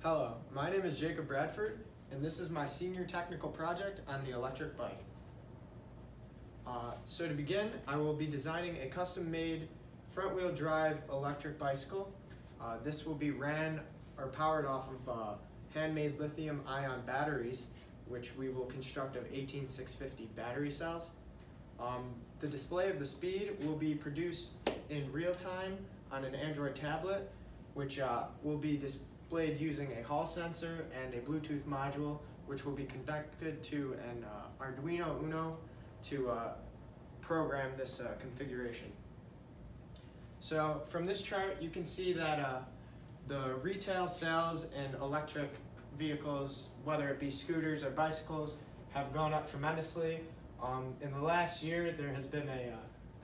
Hello, my name is Jacob Bradford, and this is my senior technical project on the electric bike. So to begin, I will be designing a custom-made front-wheel drive electric bicycle. This will be ran or powered off of handmade lithium-ion batteries, which we will construct of 18650 battery cells. The display of the speed will be produced in real time on an Android tablet, which will be displayed using a Hall sensor and a Bluetooth module, which will be connected to an Arduino Uno to program this configuration. So from this chart, you can see that the retail sales in electric vehicles, whether it be scooters or bicycles, have gone up tremendously. In the last year, there has been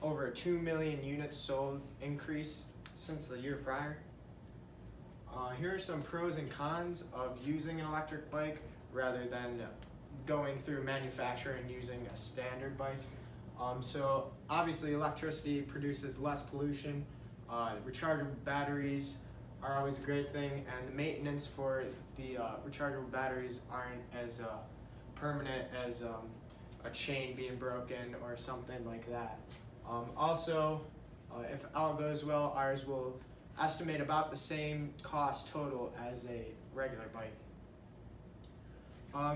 over a 2 million units sold increase since the year prior. Here are some pros and cons of using an electric bike rather than going through manufacturer and using a standard bike. So obviously electricity produces less pollution. Rechargeable batteries are always a great thing, and the maintenance for the rechargeable batteries aren't as permanent as a chain being broken or something like that. Also, if all goes well, ours will estimate about the same cost total as a regular bike.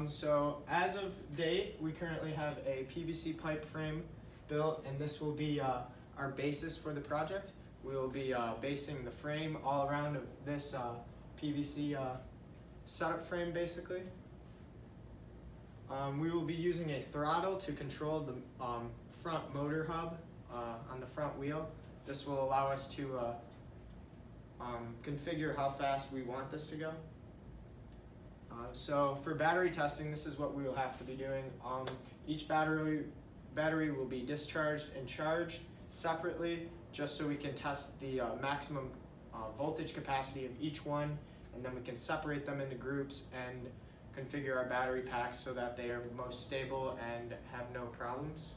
So as of date, we currently have a PVC pipe frame built, and this will be our basis for the project. We will be basing the frame all around of this PVC setup frame basically. We will be using a throttle to control the front motor hub on the front wheel. This will allow us to configure how fast we want this to go. So for battery testing, this is what we will have to be doing. Each battery will be discharged and charged separately, just so we can test the maximum voltage capacity of each one, and then we can separate them into groups and configure our battery packs so that they are most stable and have no problems.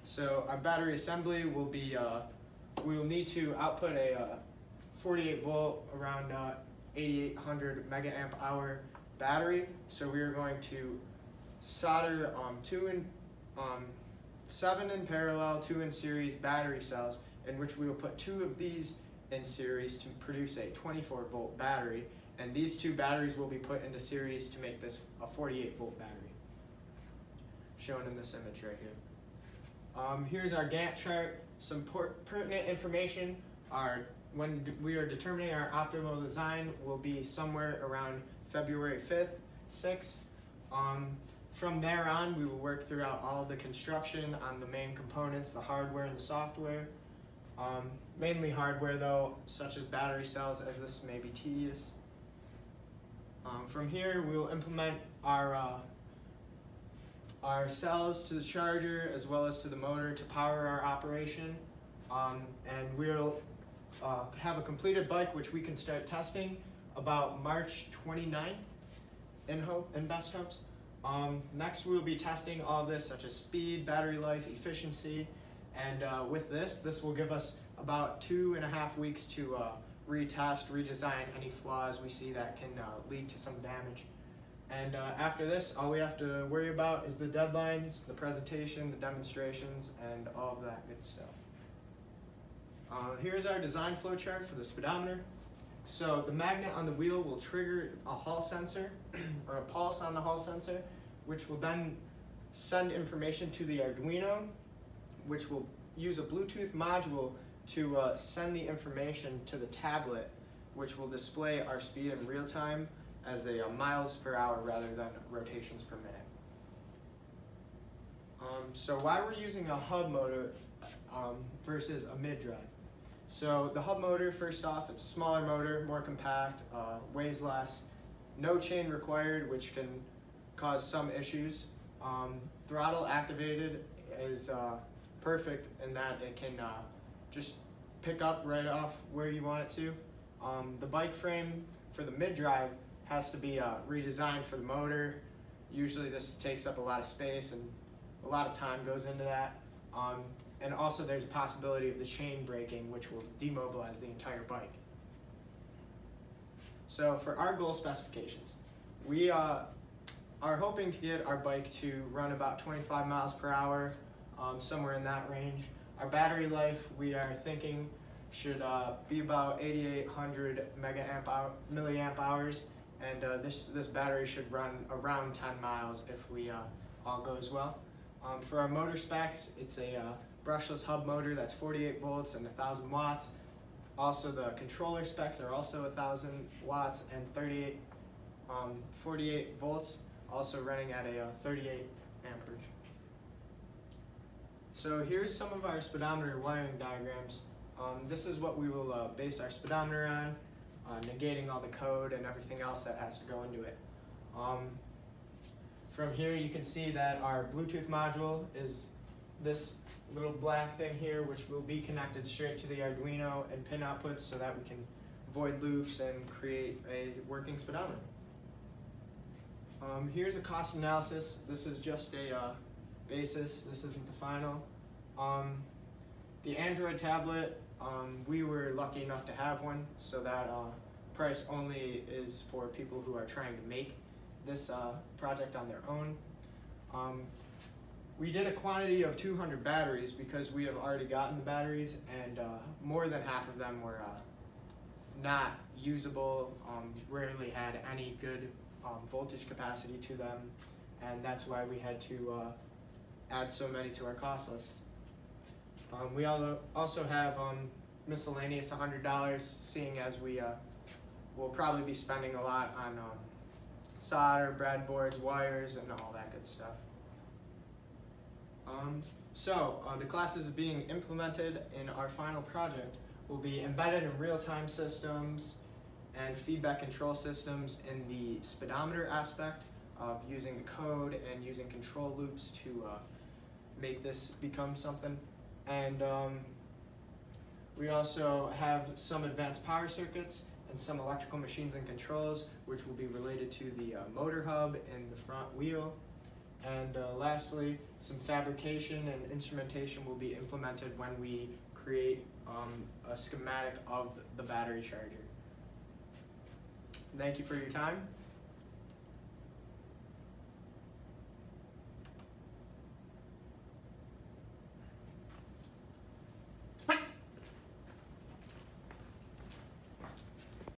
So our battery assembly will be, we will need to output a 48 volt around 8800 mega amp hour battery. So we are going to solder 7 in parallel, 2 in series battery cells, in which we will put 2 of these in series to produce a 24 volt battery, and these 2 batteries will be put into series to make this a 48 volt battery, shown in this image right here. Here's our Gantt chart. Some pertinent information are when we are determining our optimal design will be somewhere around February 5th, 6th. From there on, we will work throughout all of the construction on the main components, the hardware and the software. Mainly hardware though, such as battery cells, as this may be tedious. From here, we will implement our cells to the charger as well as to the motor to power our operation. And we'll have a completed bike which we can start testing about March 29th in best hopes. Next we'll be testing all this, such as speed, battery life, efficiency, and with this will give us about 2.5 weeks to retest, redesign any flaws we see that can lead to some damage. And after this, all we have to worry about is the deadlines, the presentation, the demonstrations, and all of that good stuff. Here's our design flowchart for the speedometer. So the magnet on the wheel will trigger a Hall sensor, or a pulse on the Hall sensor, which will then send information to the Arduino, which will use a Bluetooth module to send the information to the tablet, which will display our speed in real time as a miles per hour rather than rotations per minute. So why we're using a hub motor versus a mid-drive? So the hub motor, first off, it's a smaller motor, more compact, weighs less, no chain required, which can cause some issues. Throttle activated is perfect in that it can just pick up right off where you want it to. The bike frame for the mid-drive has to be redesigned for the motor. Usually this takes up a lot of space and a lot of time goes into that. And also there's a possibility of the chain breaking, which will demobilize the entire bike. So for our goal specifications, we are hoping to get our bike to run about 25 miles per hour, somewhere in that range. Our battery life, we are thinking, should be about 8,800 milliamp hours, and this battery should run around 10 miles if we all goes well. For our motor specs, it's a brushless hub motor that's 48 volts and 1,000 watts. Also, the controller specs are also 1,000 watts and 48 volts, also running at a 38 amperage. So here's some of our speedometer wiring diagrams. This is what we will base our speedometer on, negating all the code and everything else that has to go into it. From here you can see that our Bluetooth module is this little black thing here, which will be connected straight to the Arduino and pin outputs so that we can avoid loops and create a working speedometer. Here's a cost analysis. This is just a basis. This isn't the final. The Android tablet, we were lucky enough to have one, so that price only is for people who are trying to make this project on their own. We did a quantity of 200 batteries because we have already gotten the batteries, and more than half of them were not usable, rarely had any good voltage capacity to them, and that's why we had to add so many to our cost list. We also have miscellaneous $100, seeing as we will probably be spending a lot on solder, breadboards, wires, and all that good stuff. The classes being implemented in our final project will be embedded in real-time systems and feedback control systems in the speedometer aspect of using the code and using control loops to make this become something. And we also have some advanced power circuits and some electrical machines and controls, which will be related to the motor hub and the front wheel. And lastly, some fabrication and instrumentation will be implemented when we create a schematic of the battery charger. Thank you for your time.